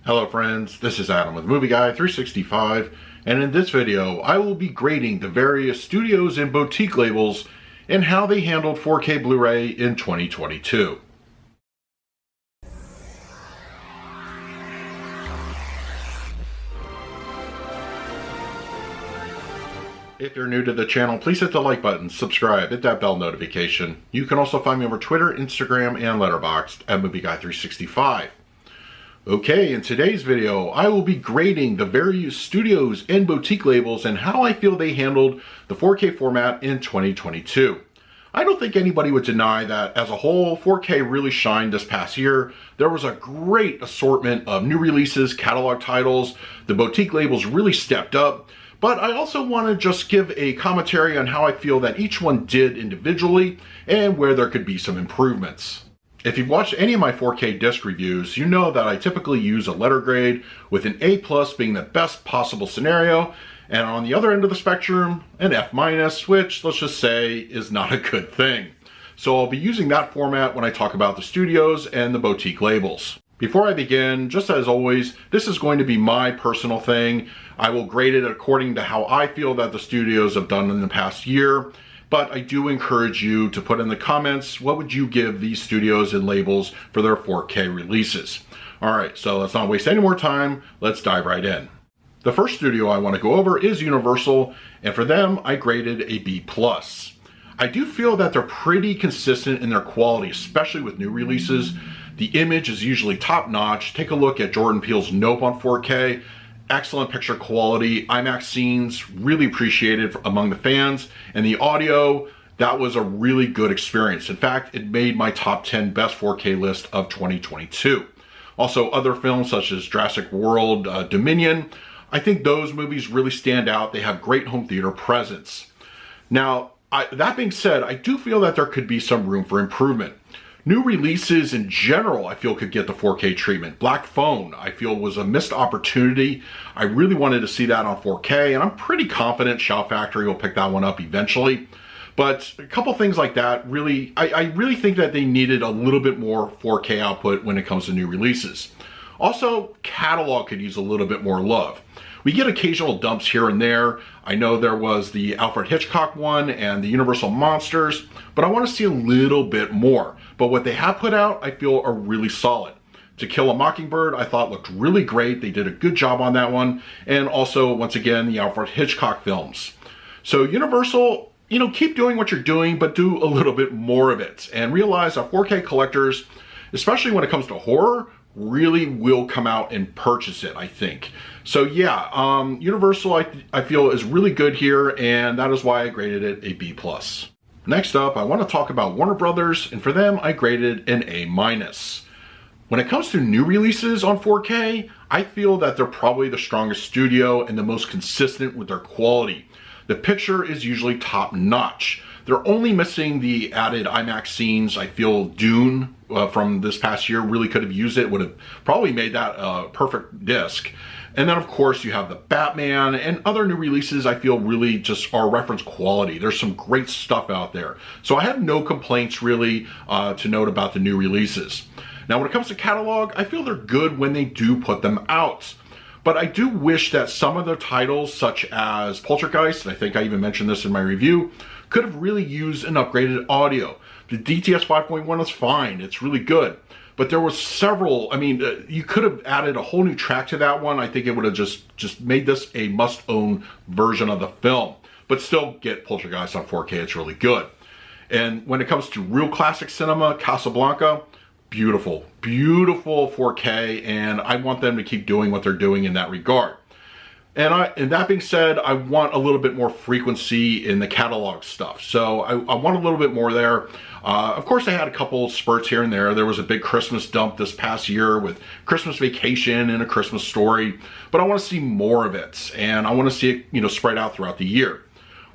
Hello friends, this is Adam with Movie Guy 365, and in this video I will be grading the various studios and boutique labels and how they handled 4K Blu-ray in 2022. If you're new to the channel, please hit the like button, subscribe, hit that bell notification. You can also find me over Twitter, Instagram, and Letterboxd at Movie Guy 365. Okay, in today's video, I will be grading the various studios and boutique labels and how I feel they handled the 4K format in 2022. I don't think anybody would deny that as a whole, 4K really shined this past year. There was a great assortment of new releases, catalog titles. The boutique labels really stepped up. But I also want to just give a commentary on how I feel that each one did individually and where there could be some improvements. If you've watched any of my 4K disc reviews, you know that I typically use a letter grade, with an A+ being the best possible scenario, and on the other end of the spectrum, an F-, which let's just say is not a good thing. So I'll be using that format when I talk about the studios and the boutique labels. Before I begin, just as always, this is going to be my personal thing. I will grade it according to how I feel that the studios have done in the past year. But I do encourage you to put in the comments, what would you give these studios and labels for their 4K releases? Alright, so let's not waste any more time, let's dive right in. The first studio I want to go over is Universal, and for them I graded a B+. I do feel that they're pretty consistent in their quality, especially with new releases. The image is usually top notch. Take a look at Jordan Peele's Nope on 4K. Excellent picture quality, IMAX scenes, really appreciated among the fans, and the audio, that was a really good experience. In fact, it made my top 10 best 4K list of 2022. Also, other films such as Jurassic World Dominion, I think those movies really stand out. They have great home theater presence. Now, that being said, I do feel that there could be some room for improvement. New releases in general, I feel, could get the 4K treatment. Black Phone, I feel, was a missed opportunity. I really wanted to see that on 4K, and I'm pretty confident Shout Factory will pick that one up eventually. But a couple things like that, really, I really think that they needed a little bit more 4K output when it comes to new releases. Also, catalog could use a little bit more love. We get occasional dumps here and there. I know there was the Alfred Hitchcock one and the Universal Monsters, but I want to see a little bit more. But what they have put out, I feel, are really solid. To Kill a Mockingbird, I thought looked really great. They did a good job on that one. And also, once again, the Alfred Hitchcock films. So Universal, keep doing what you're doing, but do a little bit more of it. And realize that 4K collectors, especially when it comes to horror, really will come out and purchase it, I think. So yeah, Universal I feel is really good here, and that is why I graded it a B+. Next up, I want to talk about Warner Brothers, and for them I graded an A-. When it comes to new releases on 4K, I feel that they're probably the strongest studio and the most consistent with their quality. The picture is usually top notch. They're only missing the added IMAX scenes. I feel Dune from this past year really could have used it, would have probably made that a perfect disc. And then of course you have the Batman and other new releases I feel really just are reference quality. There's some great stuff out there. So I have no complaints really to note about the new releases. Now when it comes to catalog, I feel they're good when they do put them out. But I do wish that some of their titles, such as Poltergeist, and I think I even mentioned this in my review, could have really used an upgraded audio. The DTS 5.1 is fine, it's really good. But there was several, you could have added a whole new track to that one. I think it would have just made this a must-own version of the film. But still get Poltergeist on 4K, it's really good. And when it comes to real classic cinema, Casablanca, beautiful, beautiful 4K, and I want them to keep doing what they're doing in that regard. And that being said, I want a little bit more frequency in the catalog stuff. So I want a little bit more there. Of course, I had a couple spurts here and there. There was a big Christmas dump this past year with Christmas Vacation and A Christmas Story. But I want to see more of it. And I want to see it, spread out throughout the year.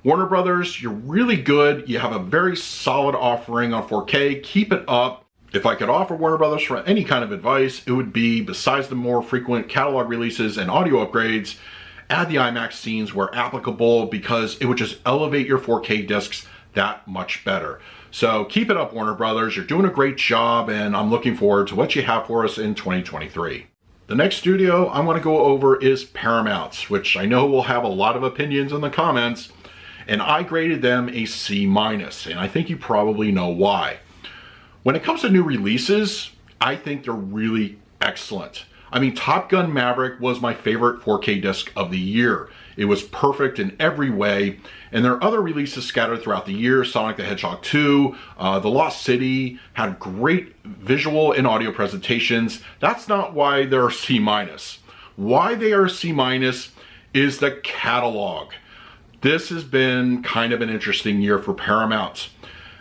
Warner Brothers, you're really good. You have a very solid offering on 4K. Keep it up. If I could offer Warner Brothers for any kind of advice, it would be, besides the more frequent catalog releases and audio upgrades, add the IMAX scenes where applicable, because it would just elevate your 4K discs that much better. So keep it up, Warner Brothers. You're doing a great job, and I'm looking forward to what you have for us in 2023. The next studio I'm going to go over is Paramount, which I know will have a lot of opinions in the comments, and I graded them a C-, and I think you probably know why. When it comes to new releases, I think they're really excellent. I mean, Top Gun Maverick was my favorite 4K disc of the year. It was perfect in every way, and there are other releases scattered throughout the year. Sonic the Hedgehog 2, The Lost City had great visual and audio presentations. That's not why they're C-. Why they are C- is the catalog. This has been kind of an interesting year for Paramount.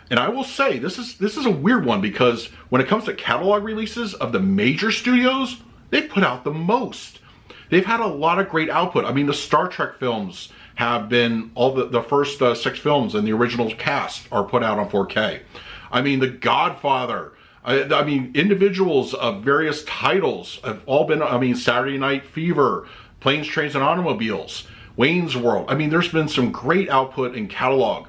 And I will say, this is a weird one, because when it comes to catalog releases of the major studios, they've put out the most. They've had a lot of great output. I mean, the Star Trek films have been, all the first 6 films and the original cast are put out on 4K. I mean, The Godfather, I mean, individuals of various titles have all been, I mean, Saturday Night Fever, Planes, Trains, and Automobiles, Wayne's World. I mean, there's been some great output in catalog,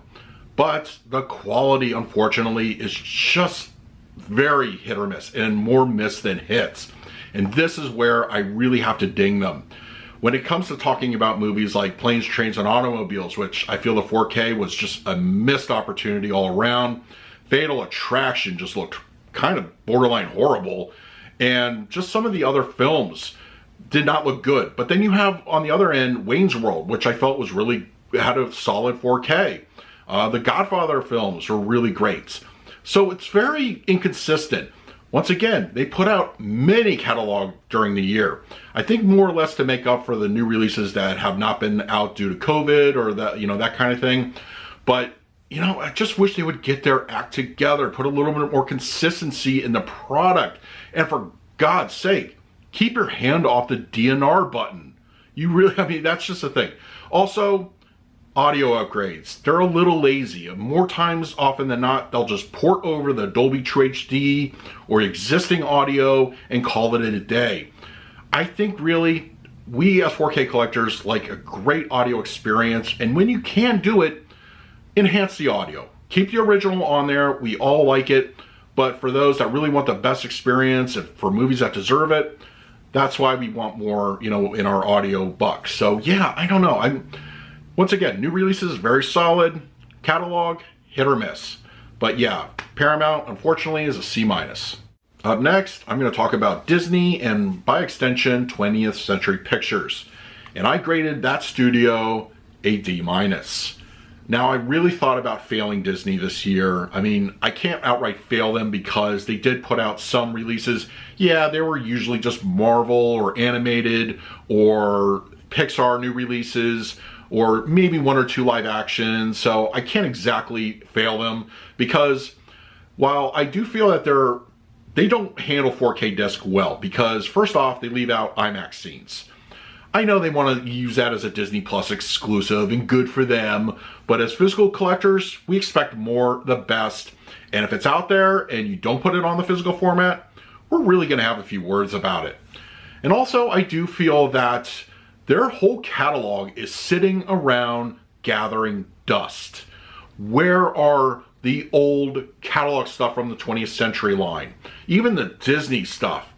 but the quality, unfortunately, is just very hit or miss, and more miss than hits. And this is where I really have to ding them. When it comes to talking about movies like Planes, Trains, and Automobiles, which I feel the 4K was just a missed opportunity all around. Fatal Attraction just looked kind of borderline horrible. And just some of the other films did not look good. But then you have, on the other end, Wayne's World, which I felt was really, had a solid 4K. The Godfather films were really great. So it's very inconsistent. Once again, they put out many catalog during the year. I think more or less to make up for the new releases that have not been out due to COVID or that, you know, that kind of thing. But, you know, I just wish they would get their act together, put a little bit more consistency in the product. And for God's sake, keep your hand off the DNR button. You really, I mean, that's just a thing. Also, audio upgrades. They're a little lazy. More times often than not, they'll just port over the Dolby True HD or existing audio and call it a day. I think really, we as 4K collectors like a great audio experience, and when you can do it, enhance the audio. Keep the original on there. We all like it, but for those that really want the best experience and for movies that deserve it, that's why we want more, you know, in our audio bucks. So yeah, I don't know. Once again, new releases, very solid. Catalog, hit or miss. But yeah, Paramount, unfortunately, is a C-. Up next, I'm going to talk about Disney and, by extension, 20th Century Pictures. And I graded that studio a D-. Now, I really thought about failing Disney this year. I mean, I can't outright fail them because they did put out some releases. Yeah, they were usually just Marvel or animated or Pixar new releases, or maybe 1 or 2 live actions. So I can't exactly fail them, because while I do feel that they don't handle 4K disc well, because first off, they leave out IMAX scenes. I know they want to use that as a Disney Plus exclusive, and good for them, but as physical collectors, we expect more, the best. And if it's out there and you don't put it on the physical format, we're really going to have a few words about it. And also, I do feel that their whole catalog is sitting around gathering dust. Where are the old catalog stuff from the 20th century line? Even the Disney stuff.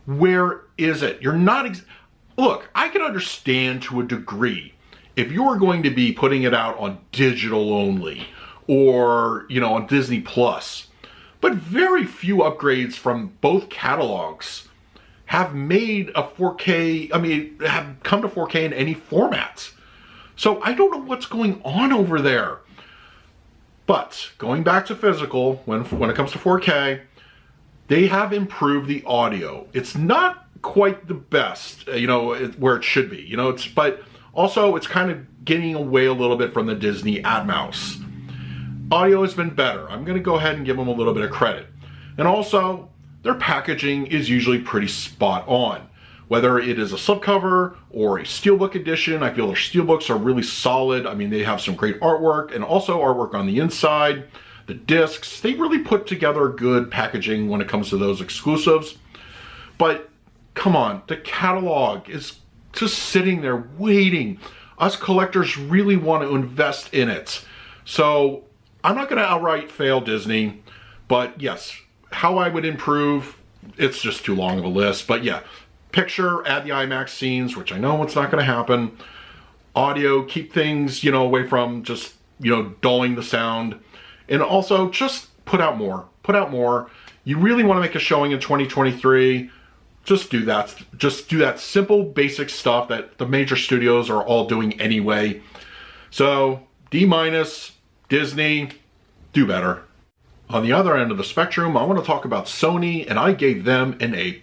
Where is it? You're not... Look, I can understand to a degree if you were going to be putting it out on digital only, or, you know, on Disney Plus. But very few upgrades from both catalogs have made a 4K, I mean, have come to 4K in any formats. So I don't know what's going on over there. But going back to physical, when it comes to 4K, they have improved the audio. It's not quite the best, you know, where it should be, you know, but also it's kind of getting away a little bit from the Disney Atmos. Audio has been better. I'm going to go ahead and give them a little bit of credit. And also, their packaging is usually pretty spot on. Whether it is a slipcover or a steelbook edition, I feel their steelbooks are really solid. I mean, they have some great artwork, and also artwork on the inside. The discs, they really put together good packaging when it comes to those exclusives. But come on, the catalog is just sitting there waiting. Us collectors really want to invest in it. So I'm not going to outright fail Disney, but yes, how I would improve, it's just too long of a list. But yeah, Picture, add the IMAX scenes, which I know it's not going to happen. Audio, keep things, away from just, dulling the sound. And also, just put out more. Put out more. You really want to make a showing in 2023. Just do that. Just do that simple, basic stuff that the major studios are all doing anyway. So, D-, Disney, do better. On the other end of the spectrum, I want to talk about Sony, and I gave them an A+.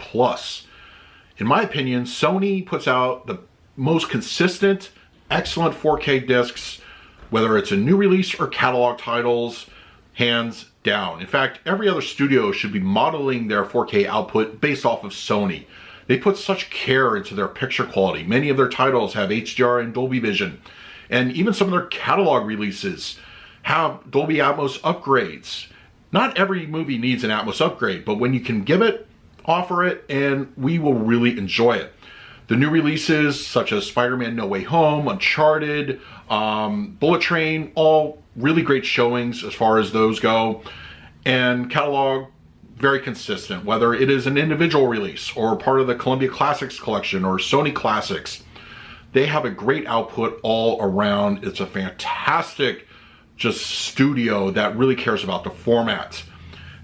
In my opinion, Sony puts out the most consistent, excellent 4K discs, whether it's a new release or catalog titles, hands down. In fact, every other studio should be modeling their 4K output based off of Sony. They put such care into their picture quality. Many of their titles have HDR and Dolby Vision, and even some of their catalog releases have Dolby Atmos upgrades. Not every movie needs an Atmos upgrade, but when you can give it, offer it, and we will really enjoy it. The new releases such as Spider-Man No Way Home, Uncharted, Bullet Train, all really great showings as far as those go. And catalog, very consistent, whether it is an individual release or part of the Columbia Classics collection or Sony Classics. They have a great output all around. It's a fantastic just studio that really cares about the format.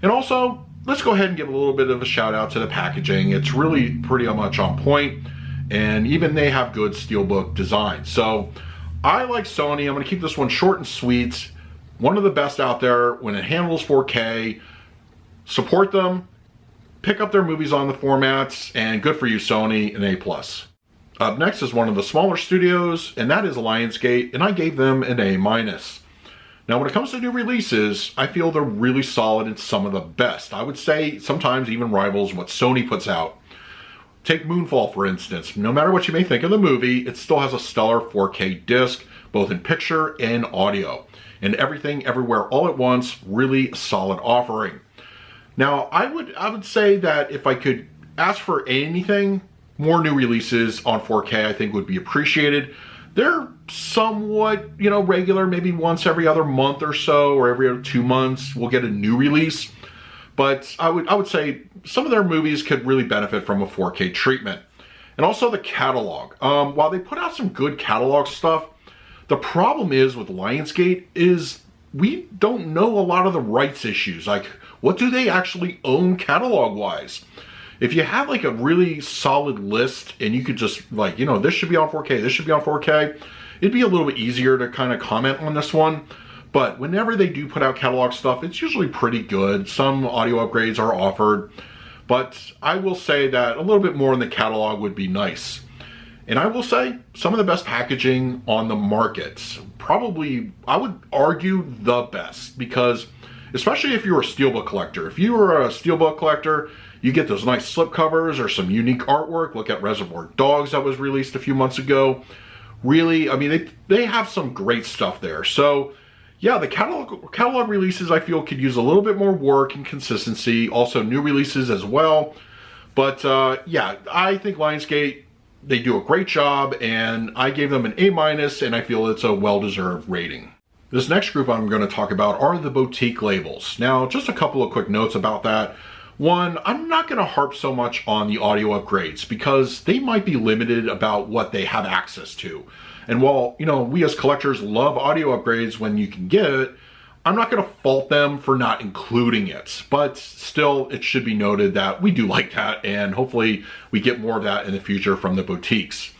And also, let's go ahead and give a little bit of a shout out to the packaging. It's really pretty much on point, and even they have good steelbook design. So I like Sony. I'm going to keep this one short and sweet. One of the best out there when it handles 4K. Support them, pick up their movies on the formats, and good for you, Sony, an A+. Up next is one of the smaller studios, and that is Lionsgate, and I gave them an A-. Now, when it comes to new releases, I feel they're really solid and some of the best. I would say sometimes even rivals what Sony puts out. Take Moonfall, for instance. No matter what you may think of the movie, it still has a stellar 4K disc, both in picture and audio. And everything, everywhere, all at once, really solid offering. Now, I would say that if I could ask for anything, more new releases on 4K I think would be appreciated. They're somewhat, regular, maybe once every other month or so, or every other 2 months, we'll get a new release. But I would say some of their movies could really benefit from a 4K treatment. And also the catalog. While they put out some good catalog stuff, the problem is with Lionsgate is we don't know a lot of the rights issues. Like, what do they actually own catalog-wise? If you had like a really solid list and you could just this should be on 4K, this should be on 4K, it'd be a little bit easier to kind of comment on this one. But whenever they do put out catalog stuff, it's usually pretty good. Some audio upgrades are offered, but I will say that a little bit more in the catalog would be nice. And I will say some of the best packaging on the market. Probably, I would argue the best, because especially if you're a steelbook collector. If you are a steelbook collector, you get those nice slipcovers or some unique artwork. Look at Reservoir Dogs that was released a few months ago. Really, I mean, they have some great stuff there. So yeah, the catalog releases I feel could use a little bit more work and consistency. Also new releases as well. But yeah, I think Lionsgate, they do a great job, and I gave them an A-, and I feel it's a well-deserved rating. This next group I'm going to talk about are the boutique labels. Now, just a couple of quick notes about that. One, I'm not going to harp so much on the audio upgrades because they might be limited about what they have access to. And while, we as collectors love audio upgrades when you can get it, I'm not going to fault them for not including it. But still, it should be noted that we do like that, and hopefully we get more of that in the future from the boutiques.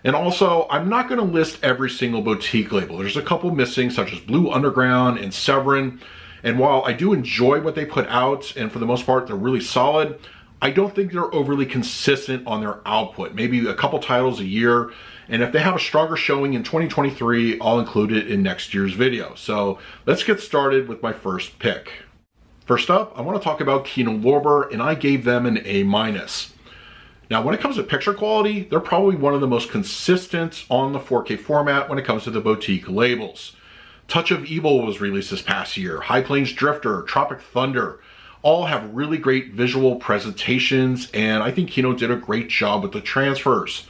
And also, I'm not going to list every single boutique label. There's a couple missing, such as Blue Underground and Severin. And while I do enjoy what they put out, and for the most part, they're really solid, I don't think they're overly consistent on their output. Maybe a couple titles a year. And if they have a stronger showing in 2023, I'll include it in next year's video. So let's get started with my first pick. First up, I want to talk about Kino Lorber, and I gave them an A-. Now, when it comes to picture quality, they're probably one of the most consistent on the 4K format when it comes to the boutique labels. Touch of Evil was released this past year. High Plains Drifter, Tropic Thunder, all have really great visual presentations, and I think Kino did a great job with the transfers.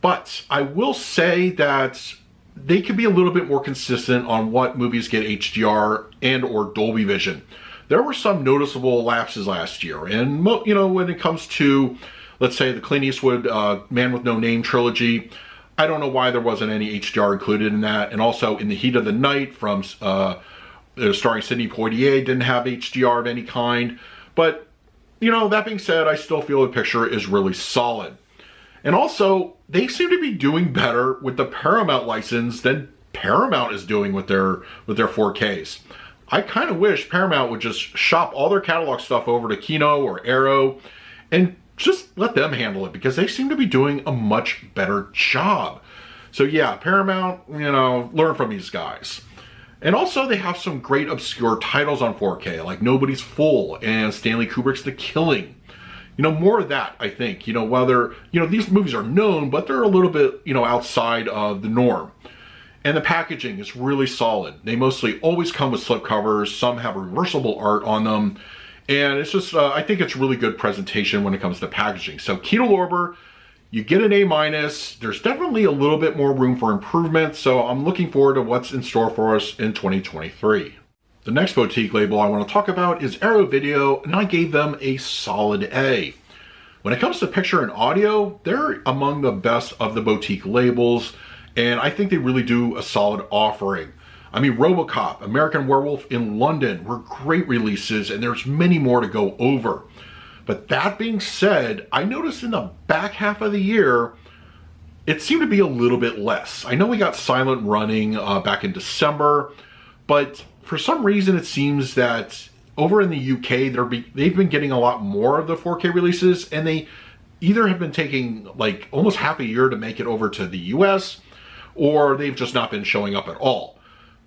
But I will say that they could be a little bit more consistent on what movies get HDR and or Dolby Vision. There were some noticeable lapses last year, and when it comes to let's say the Clint Eastwood Man with No Name trilogy. I don't know why there wasn't any HDR included in that. And also In the Heat of the Night from starring Sidney Poitier didn't have HDR of any kind. But, you know, that being said, I still feel the picture is really solid. And also, they seem to be doing better with the Paramount license than Paramount is doing with their 4Ks. I kind of wish Paramount would just shop all their catalog stuff over to Kino or Aero and just let them handle it, because they seem to be doing a much better job. So yeah, Paramount, you know, learn from these guys. And also they have some great obscure titles on 4K, like Nobody's Fool and Stanley Kubrick's The Killing. You know, more of that, I think. You know, whether, you know, these movies are known, but they're a little bit, you know, outside of the norm. And the packaging is really solid. They mostly always come with slipcovers. Some have reversible art on them. And it's just, I think it's really good presentation when it comes to packaging. So Kino Lorber, you get an A-. There's definitely a little bit more room for improvement. So I'm looking forward to what's in store for us in 2023. The next boutique label I want to talk about is Aero Video, and I gave them a solid A. When it comes to picture and audio, they're among the best of the boutique labels, and I think they really do a solid offering. I mean, RoboCop, American Werewolf in London were great releases, and there's many more to go over. But that being said, I noticed in the back half of the year, it seemed to be a little bit less. I know we got Silent Running back in December, but for some reason it seems that over in the UK, they've been getting a lot more of the 4K releases, and they either have been taking like almost half a year to make it over to the US, or they've just not been showing up at all.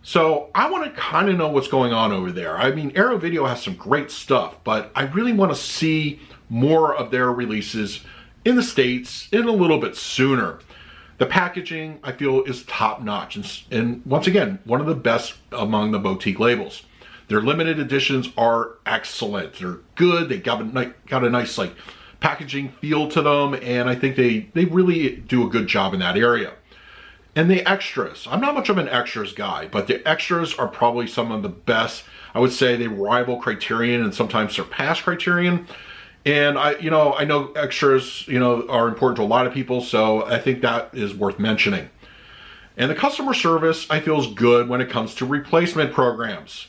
So I want to kind of know what's going on over there. I mean, Aero Video has some great stuff, but I really want to see more of their releases in the States in a little bit sooner. The packaging, I feel, is top notch. And once again, one of the best among the boutique labels. Their limited editions are excellent. They're good. They got a nice like packaging feel to them. And I think they really do a good job in that area. And the extras. I'm not much of an extras guy, but the extras are probably some of the best. I would say they rival Criterion and sometimes surpass Criterion. And I know extras, are important to a lot of people, so I think that is worth mentioning. And the customer service, I feel, is good when it comes to replacement programs.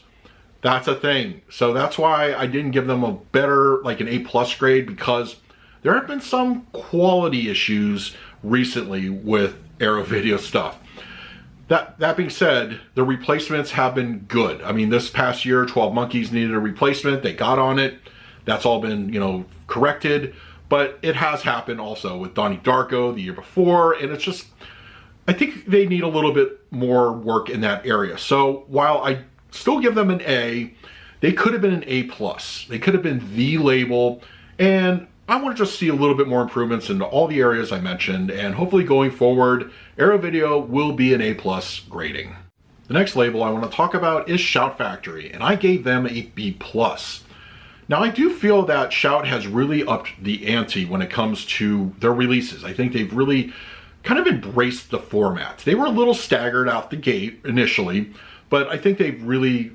That's a thing. So that's why I didn't give them a better, like an A+ grade, because there have been some quality issues recently with Aero Video stuff. That being said, the replacements have been good. I mean, this past year, 12 Monkeys needed a replacement. They got on it. That's all been, corrected. But it has happened also with Donnie Darko the year before. And it's just, I think they need a little bit more work in that area. So while I still give them an A, they could have been an A+. They could have been the label. And I want to just see a little bit more improvements into all the areas I mentioned, and hopefully going forward, Aero Video will be an A+ grading. The next label I want to talk about is Shout Factory, and I gave them a B+. Now I do feel that Shout has really upped the ante when it comes to their releases. I think they've really kind of embraced the format. They were a little staggered out the gate initially, but I think they've really,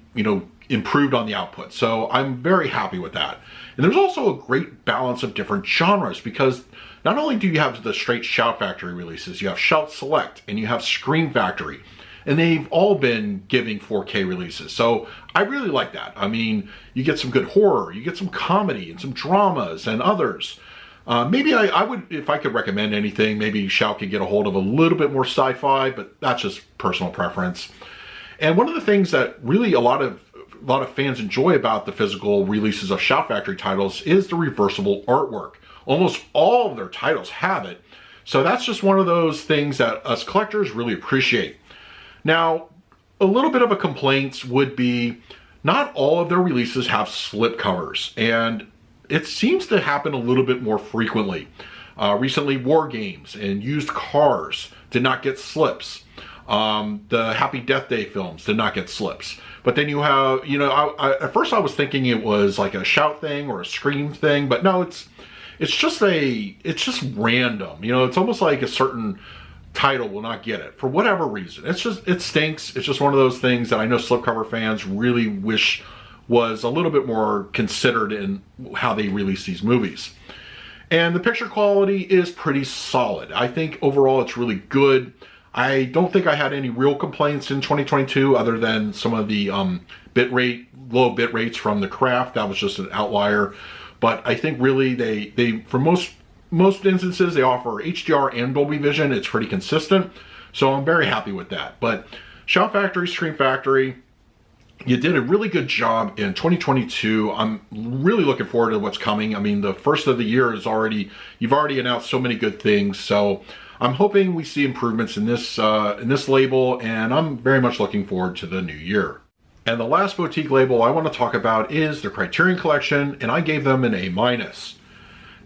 improved on the output. So I'm very happy with that. And there's also a great balance of different genres, because not only do you have the straight Shout Factory releases, you have Shout Select and you have Scream Factory, and they've all been giving 4K releases. So I really like that. I mean, you get some good horror, you get some comedy and some dramas and others. Maybe I would, if I could recommend anything, maybe Shout could get a hold of a little bit more sci-fi, but that's just personal preference. And one of the things that really a lot of fans enjoy about the physical releases of Shout Factory titles is the reversible artwork. Almost all of their titles have it. So that's just one of those things that us collectors really appreciate. Now, a little bit of a complaint would be not all of their releases have slip covers, and it seems to happen a little bit more frequently. Recently, War Games and Used Cars did not get slips. The Happy Death Day films did not get slips. But then you have, at first I was thinking it was like a Shout thing or a Scream thing, but no, it's just random. It's almost like a certain title will not get it for whatever reason. It stinks. It's just one of those things that I know slipcover fans really wish was a little bit more considered in how they release these movies. And the picture quality is pretty solid. I think overall it's really good. I don't think I had any real complaints in 2022 other than some of the low bit rates from the craft. That was just an outlier. But I think really they for most instances, they offer HDR and Dolby Vision. It's pretty consistent. So I'm very happy with that. But Shout Factory, Scream Factory, you did a really good job in 2022. I'm really looking forward to what's coming. I mean, the first of the year is you've already announced so many good things. So I'm hoping we see improvements in this label, and I'm very much looking forward to the new year. And the last boutique label I want to talk about is the Criterion Collection, and I gave them an A-.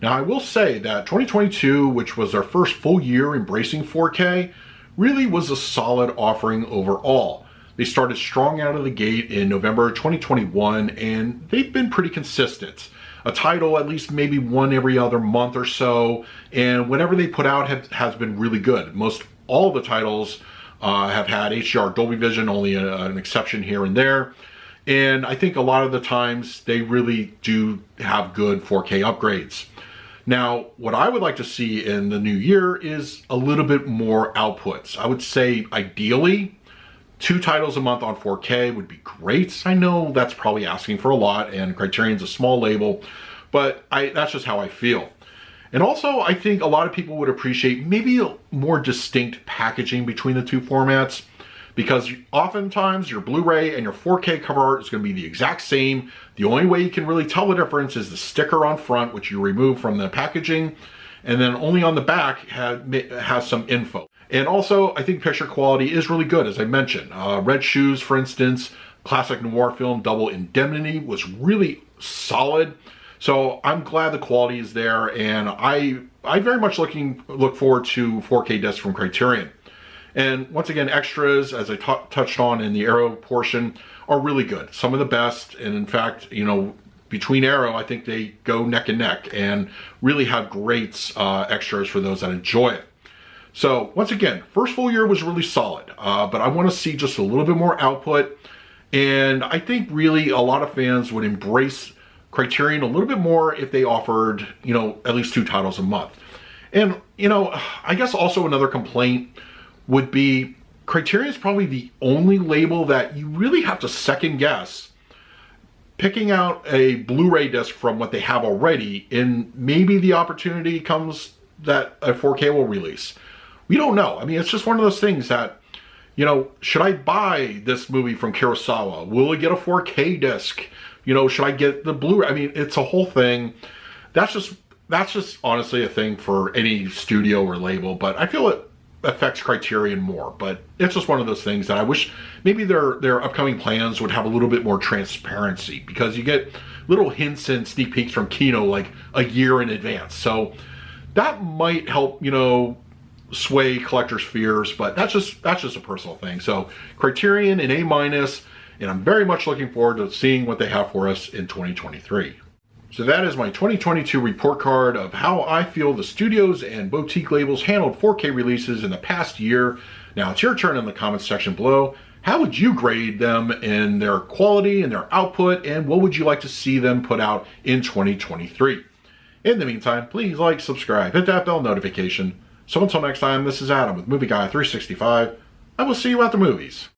Now I will say that 2022, which was our first full year embracing 4K, really was a solid offering overall. They started strong out of the gate in November 2021, and they've been pretty consistent. A title at least maybe one every other month or so, and whatever they put out has been really good. Most all the titles have had HDR Dolby Vision, only an exception here and there. And I think a lot of the times they really do have good 4K upgrades. Now, what I would like to see in the new year is a little bit more outputs. I would say ideally 2 titles a month on 4K would be great. I know that's probably asking for a lot, and Criterion's a small label, but that's just how I feel. And also, I think a lot of people would appreciate maybe a more distinct packaging between the 2 formats, because oftentimes your Blu Ray and your 4K cover art is going to be the exact same. The only way you can really tell the difference is the sticker on front, which you remove from the packaging, and then only on the back has some info. And also, I think picture quality is really good, as I mentioned. Red Shoes, for instance, classic noir film Double Indemnity was really solid. So I'm glad the quality is there, and I very much look forward to 4K discs from Criterion. And once again, extras, as I touched on in the Aero portion, are really good. Some of the best, and in fact, you know, between Aero, I think they go neck and neck and really have great extras for those that enjoy it. So once again, first full year was really solid, but I want to see just a little bit more output. And I think really a lot of fans would embrace Criterion a little bit more if they offered, you know, at least 2 titles a month. And, you know, I guess also another complaint would be Criterion is probably the only label that you really have to second guess picking out a Blu Ray disc from what they have already, and maybe the opportunity comes that a 4K will release. We don't know. I mean, it's just one of those things that, you know, should I buy this movie from Kurosawa? Will it get a 4K disc? You know, should I get the Blu Ray? I mean, it's a whole thing. That's just honestly a thing for any studio or label, but I feel it affects Criterion more. But it's just one of those things that I wish maybe their upcoming plans would have a little bit more transparency, because you get little hints and sneak peeks from Kino like a year in advance. So that might help, you know, sway collectors' fears, but that's just a personal thing. So Criterion an A-, and I'm very much looking forward to seeing what they have for us in 2023. So that is my 2022 report card of how I feel the studios and boutique labels handled 4K releases in the past year. Now it's your turn in the comments section below. How would you grade them in their quality and their output, and what would you like to see them put out in 2023? In the meantime, please like, subscribe, hit that bell notification. So until next time, this is Adam with Movie Guy 365. I will see you at the movies.